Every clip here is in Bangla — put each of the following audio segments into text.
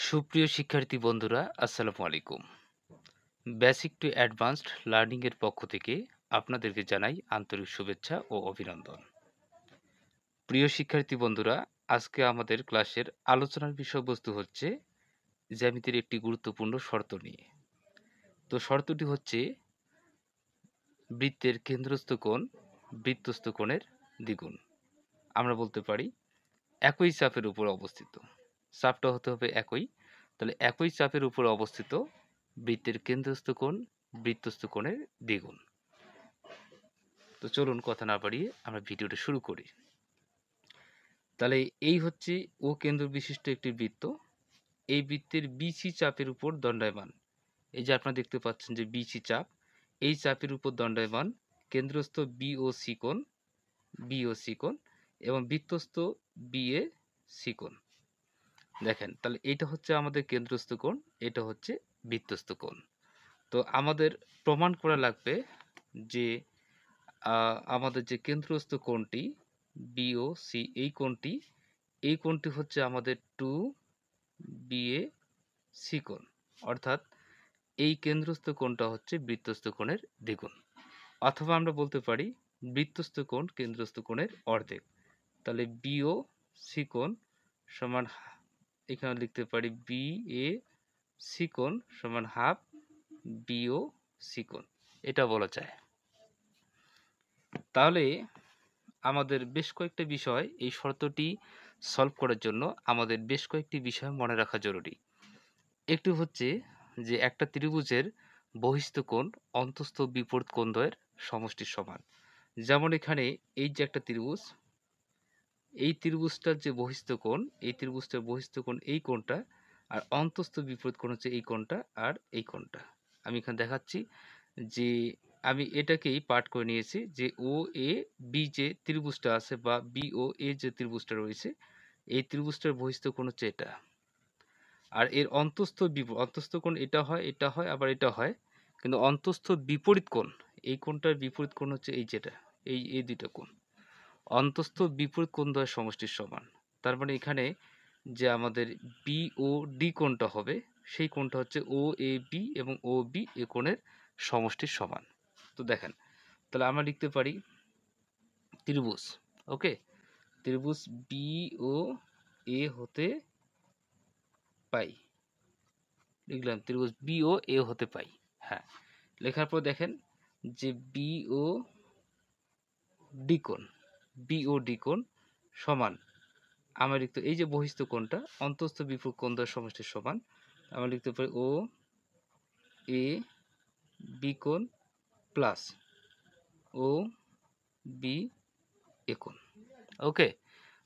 সুপ্রিয় শিক্ষার্থী বন্ধুরা, আসসালামু আলাইকুম। বেসিক টু অ্যাডভান্সড লার্নিং এর পক্ষ থেকে আপনাদেরকে জানাই আন্তরিক শুভেচ্ছা ও অভিনন্দন। প্রিয় শিক্ষার্থী বন্ধুরা, আজকে আমাদের ক্লাসের আলোচনার বিষয়বস্তু হচ্ছে জ্যামিতির একটি গুরুত্বপূর্ণ শর্ত নিয়ে। তো শর্তটি হচ্ছে বৃত্তের কেন্দ্রস্থ কোণ বৃত্তস্থ কোণের দ্বিগুণ। আমরা বলতে পারি একই চাপের উপর অবস্থিত। চাপটা হতে হবে একই। তাহলে একই চাপের উপর অবস্থিত বৃত্তের কেন্দ্রস্থ কোণ বৃত্তস্থ কোণের দ্বিগুণ। তো চলুন কথা না বাড়িয়ে আমরা ভিডিওটা শুরু করি। তাহলে এই হচ্ছে ও কেন্দ্র বিশিষ্ট একটি বৃত্ত। এই বৃত্তের বিসি চাপের উপর দণ্ডায়মান। এই যে আপনারা দেখতে পাচ্ছেন যে বিসি চাপ, এই চাপের উপর দণ্ডায়মান কেন্দ্রস্থ বিওসি কোণ এবং বৃত্তস্থ বিএ সি কোণ। দেখেন, তাহলে এটা হচ্ছে আমাদের কেন্দ্রস্থ কোণ, এটা হচ্ছে বৃত্তস্থ কোণ। তো আমাদের প্রমাণ করা লাগবে যে আমাদের যে কেন্দ্রস্থ কোণটি বিওসি, এই কোণটি হচ্ছে আমাদের 2BA সি কোণ, অর্থাৎ এই কেন্দ্রস্থ কোণটা হচ্ছে বৃত্তস্থ কোণের দ্বিগুণ। অথবা আমরা বলতে পারি বৃত্তস্থ কোণ কেন্দ্রস্থ কোণের অর্ধেক। তাহলে বিও সি কোণ সমান, এখানে লিখতে পারি বিএ সি কোণ সমান হাফ বিও সি কোণ, এটা বলা যায়। তাহলে আমাদের বেশ কয়েকটা বিষয়, এই শর্তটি সলভ করার জন্য আমাদের বেশ কয়েকটি বিষয় মনে রাখা জরুরি। একটি হচ্ছে যে একটা ত্রিভুজের বহিস্থ কোণ অন্তস্থ বিপরীত কোণদ্বয়ের সমষ্টির সমান। যেমন এখানে এই যে একটা ত্রিভুজ, এই ত্রিভুজটার যে বহিস্থ কোণ, এই ত্রিভুজটার বহিস্থ কোণ এই কোণটা, আর অন্তস্থ বিপরীত কোণ হচ্ছে এই কোণটা আর এই কোণটা। আমি এখানে দেখাচ্ছি যে আমি এটাকেই পাঠ করে নিয়েছি যে ও এ বি যে ত্রিভুজটা আছে বা বি ও এ যে ত্রিভুজটা রয়েছে, এই ত্রিভুজটার বহিস্থ কোণ হচ্ছে এটা। আর এর অন্তস্থ কোণ এটা হয় আবার এটা হয়, কিন্তু অন্তস্থ বিপরীত কোণ, এই কোণটার বিপরীত কোণ হচ্ছে এই যেটা, এই দুইটা কোণ অন্তস্থ বিপরীত কোণদ্বয়ের সমষ্টির সমান। তার মানে এখানে যে আমাদের বি ও ডি কোণটা হবে, সেই কোণটা হচ্ছে ও এ বি এবং ও বি এ কোণের সমষ্টির সমান। তো দেখেন, তাহলে আমরা লিখতে পারি ত্রিভুজ, ওকে, ত্রিভুজ বি ও এ হতে পাই, লিখলাম ত্রিভুজ বি ও এ হতে পাই। হ্যাঁ, লেখার পর দেখেন যে বি ও ডি কোণ সমান, আমরা লিখতে এই যে বহিস্থ কোণটা অন্তস্থ বিপরীত কোণদ্বয়ের সমষ্টির সমান, আমরা লিখতে পারি ও এ বি কোণ প্লাস ও বি এ কোণ। ওকে,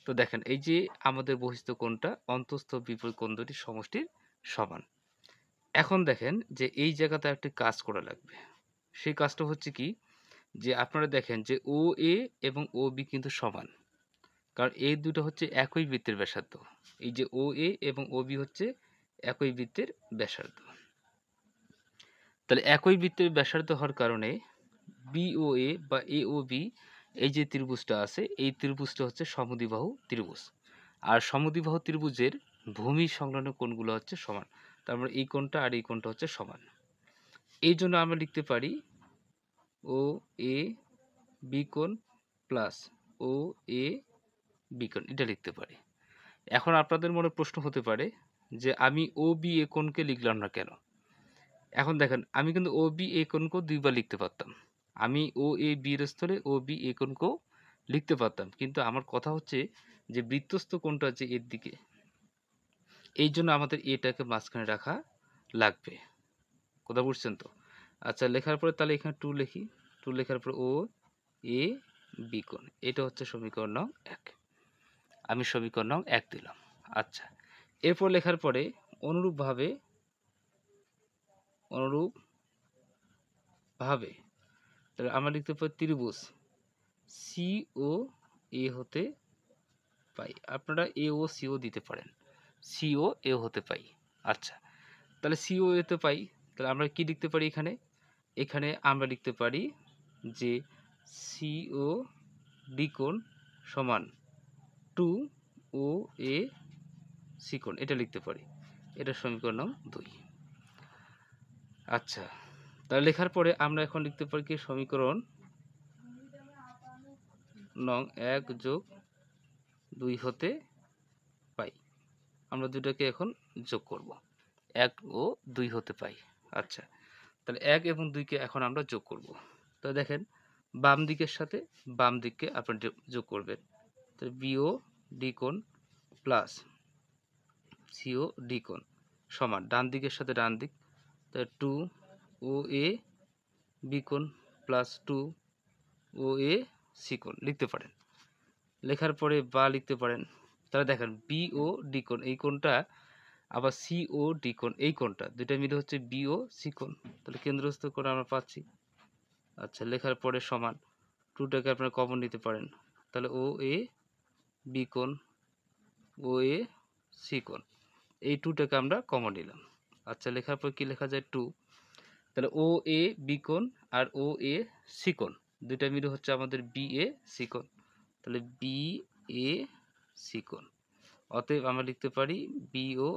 তো দেখেন এই যে আমাদের বহিস্থ কোণটা অন্তস্থ বিপরীত কোণ দুটির সমষ্টির সমান। এখন দেখেন যে এই জায়গাতে একটি কাজ করা লাগবে। সেই কাজটা হচ্ছে কি, যে আপনারা দেখেন যে ও এ এবং ও বি কিন্তু সমান, কারণ এই দুটো হচ্ছে একই বৃত্তের ব্যাসার্ধ। এই যে ও এ এবং ও বি হচ্ছে একই বৃত্তের ব্যাসার্ধ। তাহলে একই বৃত্তের ব্যাসার্ধ হওয়ার কারণে বিওএ বা এওবি, এই যে ত্রিভুজটা আছে, এই ত্রিভুজটা হচ্ছে সমদ্বিবাহু ত্রিভুজ। আর সমদ্বিবাহু ত্রিভুজের ভূমি সংলগ্ন কোণগুলো হচ্ছে সমান। তার মানে এই কোণটা আর এই কোণটা হচ্ছে সমান। এই জন্য আমরা লিখতে পারি ও এ বি কোণ প্লাস ও এ বি কোণ, এটা লিখতে পারি। এখন আপনাদের মনে প্রশ্ন হতে পারে যে আমি ও বি এ কোণকে লিখলাম না কেন? এখন দেখেন, আমি কিন্তু ও বি এ কোণকেও দুইবার লিখতে পারতাম। আমি ও এ বি এর স্থলে ও বি এ কোণকেও লিখতে পারতাম, কিন্তু আমার কথা হচ্ছে যে বৃত্তস্থ কোণটা আছে এর দিকে, এই জন্য আমাদের এটাকে মাঝখানে রাখা লাগবে। কথা বুঝছেন তো? আচ্ছা, লেখার পরে তাহলে এখানে 2 লিখি। 2 লেখার পর ও এ বি কোণ, এটা হচ্ছে সমীকরণ নং 1। আমি সমীকরণ নং 1 দিলাম। আচ্ছা, এরপর লেখার পরে অনুরূপভাবে তাহলে আমরা লিখতে পারি ত্রিভুজ সি ও এ হতে পাই। আপনারা এ ও সি ও দিতে পারেন, সি ও এ হতে পাই। আচ্ছা, তাহলে সি ও এতে পাই, তাহলে আমরা কি লিখতে পারি এখানে? এখানে আমরা লিখতে পারি যে সি ও ডি কোণ সমান 2 ও এ সি কোণ, এটা লিখতে পারি। এটা সমীকরণ নং 2। আচ্ছা, তাহলে লেখার পরে আমরা এখন লিখতে পারি কি সমীকরণ নং 1 যোগ 2 হতে পাই। আমরা দুটাকে এখন যোগ করব, 1 ও 2 হতে পাই। আচ্ছা, তাহলে 1 এবং 2কে এখন আমরা যোগ করব। তো দেখেন বাম দিকের সাথে বাম দিককে আপনারা যোগ করবেন। তাহলে বিও ডি কোণ প্লাস সিও ডি কোণ সমান ডান দিকের সাথে ডান দিক, তাহলে 2 ও এ বি কোণ প্লাস 2 ও এ সি কোণ লিখতে পারেন। লেখার পরে বা লিখতে পারেন। তাহলে দেখেন বি ও ডি কোণ এই কোণটা, আবার সি ও ডি কোণ এই কোণটা, দুইটা মিলে হচ্ছে বি ও সি কোণ। তাহলে কেন্দ্রস্থ কোণ আমরা পাচ্ছি। আচ্ছা, লেখার পরে সমান 2টাকে আপনারা কমন নিতে পারেন। তাহলে ও এ বি কোণ ও এ সি কোণ এই 2টাকে আমরা কমন নিলাম। আচ্ছা, লেখার পর কি লেখা যায় 2। তাহলে ও এ বি কোণ আর ও এ সি কোণ দুইটা মিলে হচ্ছে আমাদের বি এ সি কোণ। তাহলে বি এ সি কোণ, অতএব আমরা লিখতে পারি বি ও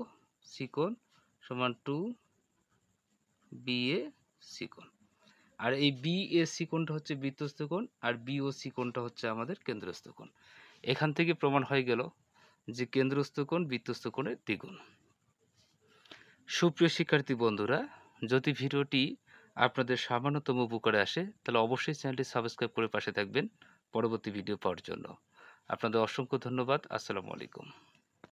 সি কোণ সমান 2 বি এ সি কোণ। আর এই বি এ সি কোণটা হচ্ছে বৃত্তস্থ কোণ, আর বি ও সি কোণটা হচ্ছে আমাদের কেন্দ্রস্থ কোণ। এখান থেকে প্রমাণ হয়ে গেল যে কেন্দ্রস্থ কোণ বৃত্তস্থ কোণের দ্বিগুণ। সুপ্রিয় শিক্ষার্থী বন্ধুরা, যদি ভিডিওটি আপনাদের সামান্যতম উপকারে আসে তাহলে অবশ্যই চ্যানেলটি সাবস্ক্রাইব করে পাশে থাকবেন পরবর্তী ভিডিও পাওয়ার জন্য। আপনাদের অসংখ্য ধন্যবাদ। আসসালামু আলাইকুম।